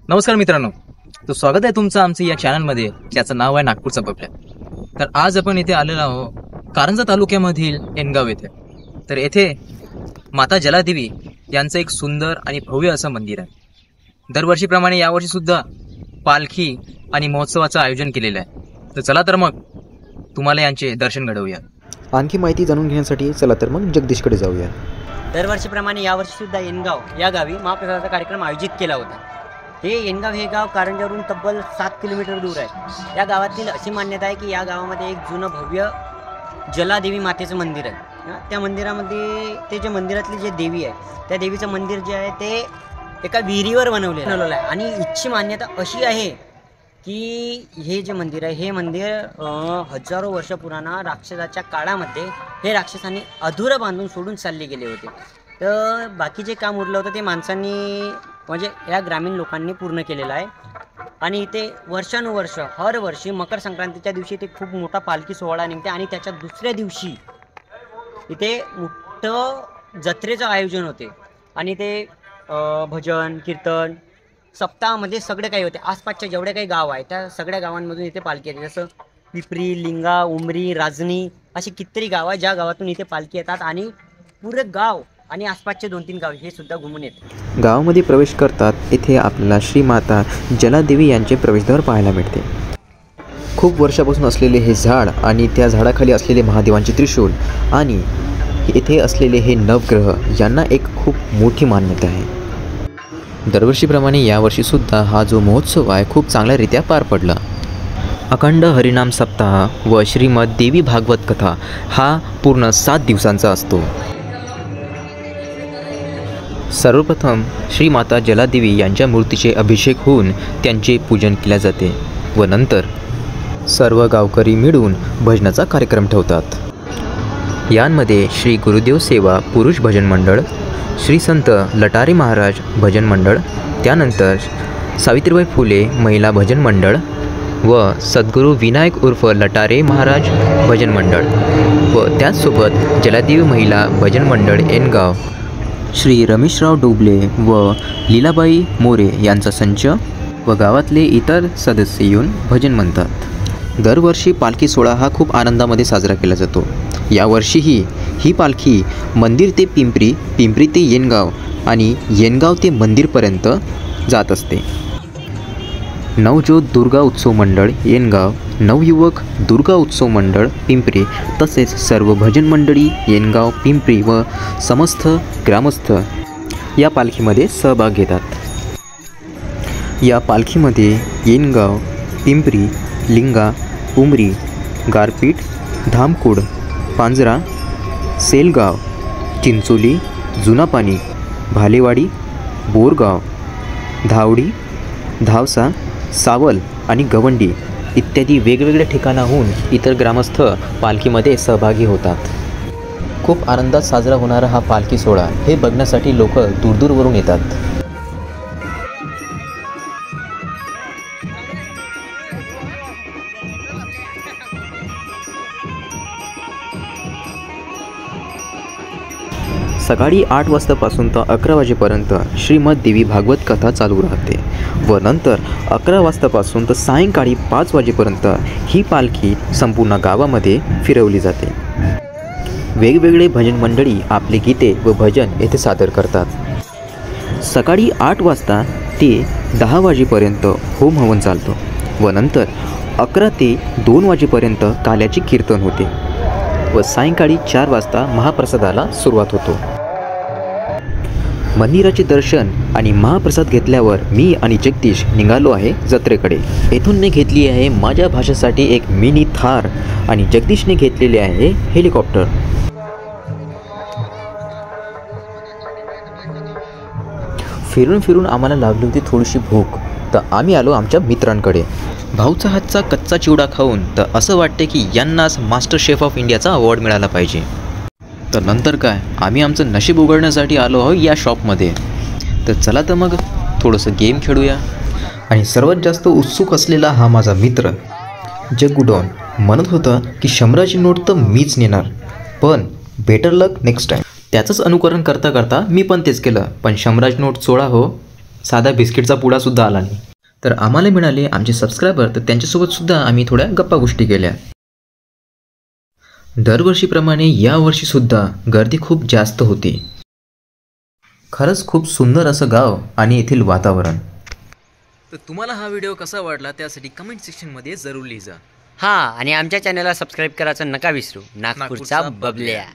नमस्कार मित्रांनो, तो स्वागत आहे तुमचं आमचं या चॅनलमध्ये ज्याचं नाव आहे नागपूरचा बबल्या. तर आज आपण इथे आलेलो आहोत कारंजा तालुक्यामधील एनगाव येथे. तर येथे माता जलादेवी यांचं एक सुंदर आणि भव्य असं मंदिर आहे. दरवर्षीप्रमाणे यावर्षी सुद्धा पालखी आणि महोत्सवाचं आयोजन केलेलं आहे. तर चला तर मग तुम्हाला यांचे दर्शन घडवूया. आणखी माहिती जाणून घेण्यासाठी चला तर मग जगदीशकडे जाऊया. दरवर्षीप्रमाणे यावर्षी सुद्धा एनगाव या गावी महाप्रसादाचा कार्यक्रम आयोजित केला होता. हे एनगाव हे गाव कारंजावरून तब्बल 7 किलोमीटर दूर आहे. या गावातील अशी मान्यता आहे की या गावामध्ये एक जुनं भव्य जलादेवी मातेचं मंदिर आहे. त्या मंदिरामध्ये ते जे मंदिरातली जे देवी आहे त्या देवीचं मंदिर जे आहे ते एका विहिरीवर बनवलेलं आहे. आणि इथची मान्यता अशी आहे की हे जे मंदिर आहे हे मंदिर हजारो वर्ष पुराणा राक्षसाच्या काळामध्ये हे राक्षसांनी अधुरं बांधून सोडून चालले गेले होते. तर बाकी जे काम उरलं होतं ते माणसांनी म्हणजे या ग्रामीण लोकांनी पूर्ण केलेलं आहे. आणि इथे वर्षानुवर्ष हर वर्षी मकर संक्रांतीच्या दिवशी इथे खूप मोठा पालखी सोहळा निघते आणि त्याच्या दुसऱ्या दिवशी इथे मोठं जत्रेचं आयोजन होते. आणि ते भजन कीर्तन सप्ताहामध्ये सगळे काही होते. आसपासच्या जेवढे काही गाव आहे त्या सगळ्या गावांमधून इथे पालखी येते. जसं पिपरी, लिंगा, उमरी, राजनी अशी कितीतरी गाव आहे ज्या गावातून इथे पालखी येतात आणि पुरे गाव आणि आसपासचे 2-3 गाव हे सुद्धा घुमून येतात. गावामध्ये प्रवेश करतात इथे आपल्याला श्री माता जलादेवी यांचे प्रवेशद्वार पाहायला मिळते. खूप वर्षापासून असलेले हे झाड आणि त्या झाडाखाली असलेले महादेवांचे त्रिशूल आणि येथे असलेले हे नवग्रह यांना एक खूप मोठी मान्यता आहे. दरवर्षीप्रमाणे यावर्षीसुद्धा हा जो महोत्सव आहे खूप चांगल्यारीत्या पार पडला. अखंड हरिनाम सप्ताह व श्रीमद देवी भागवत कथा हा पूर्ण 7 दिवसांचा असतो. सर्वप्रथम श्री माता जलादेवी यांच्या मूर्तीचे अभिषेक होऊन त्यांचे पूजन केले जाते व नंतर सर्व गावकरी मिळून भजनाचा कार्यक्रम ठेवतात. यांमध्ये श्री गुरुदेव सेवा पुरुष भजन मंडळ, श्री संत लटारे महाराज भजन मंडळ, त्यानंतर सावित्रीबाई फुले महिला भजन मंडळ व सद्गुरू विनायक उर्फ लटारे महाराज भजन मंडळ व त्याचसोबत जलादेवी महिला भजन मंडळ एनगाव, श्री रमेशराव डोबले व लीलाबाई मोरे यांचा संच व गावातले इतर सदस्य येऊन भजन म्हणतात. दरवर्षी पालखी सोहळा हा खूप आनंदामध्ये साजरा केला जातो. यावर्षीही ही पालखी मंदिर ते पिंपरी, पिंपरी ते येनगाव आणि येनगाव ते मंदिरपर्यंत जात असते. नवज्योत दुर्गा उत्सव मंडळ येनगाव, नवयुवक दुर्गा उत्सव मंडळ पिंपरी तसेच सर्व भजन मंडळी येनगाव, पिंपरी व समस्त ग्रामस्थ या पालखीमध्ये सहभाग घेतात. या पालखीमध्ये येनगाव, पिंपरी, लिंगा, उमरी, गारपीट, धामकुड, पांजरा, सेलगाव, चिंचोली, जुनापाणी, भालेवाडी, बोरगाव, धावडी, धावसा, सावल आणि गवंडी इत्यादी वेगवेगळ्या ठिकाणाहून इतर ग्रामस्थ पालखीमध्ये सहभागी होतात. खूप आनंदात साजरा होणारा हा पालखी सोहळा हे बघण्यासाठी लोक दूरदूरवरून येतात. सकाळी 8 वाजतापासून तर 11 वाजेपर्यंत श्रीमद देवी भागवत कथा चालू राहते व नंतर 11 वाजतापासून तर सायंकाळी 5 वाजेपर्यंत ही पालखी संपूर्ण गावामध्ये फिरवली जाते. वेगवेगळे भजन मंडळी आपले गीते व भजन येथे सादर करतात. सकाळी 8 वाजता ते 10 वाजेपर्यंत होम हवन चालतो व नंतर 11 ते 2 वाजेपर्यंत काल्याचे कीर्तन होते व सायंकाळी 4 वाजता महाप्रसादाला सुरुवात होतो. मंदिराचे दर्शन आणि महाप्रसाद घेतल्यावर मी आणि जगदीश निघालो आहे जत्रेकडे. येथून मी घेतली आहे माझ्या भाषेसाठी एक मिनी थार आणि जगदीशने घेतलेले आहे हेलिकॉप्टर. फिरून फिरून आम्हाला लागली होती थोडीशी भूक तर आम्ही आलो आमच्या मित्रांकडे. भाऊचा हातचा कच्चा चिवडा खाऊन तर असं वाटते की यांनाच मास्टर शेफ ऑफ इंडियाचा अवॉर्ड मिळाला पाहिजे. तर नंतर काय आम्ही आमचं नशीब उघडण्यासाठी आलो आहोत या शॉपमध्ये. तर चला तर मग थोडंसं गेम खेळूया. आणि सर्वात जास्त उत्सुक असलेला हा माझा मित्र जग्गू म्हणत होता की 100ची नोट तर मीच नेणार पण बेटर लक नेक्स्ट टाईम. त्याचंच अनुकरण करता करता मी पण तेच केलं पण 100ची नोट 16 हो साधा बिस्किटचा पुडासुद्धा आला नाही. तर आम्हाला मिळाले आमचे सबस्क्रायबर, तर त्यांच्यासोबतसुद्धा आम्ही थोड्या गप्पा गोष्टी केल्या. दरवर्षीप्रमाणे यावर्षीसुद्धा गर्दी खूप जास्त होती. खरंच खूप सुंदर असं गाव आणि येथील वातावरण. तर तुम्हाला हा व्हिडिओ कसा वाटला त्यासाठी कमेंट सेक्शनमध्ये जरूर लिहा. हां, आणि आमच्या चॅनलला सबस्क्राईब करायचं नका विसरू. नागपूरचा बबल्या.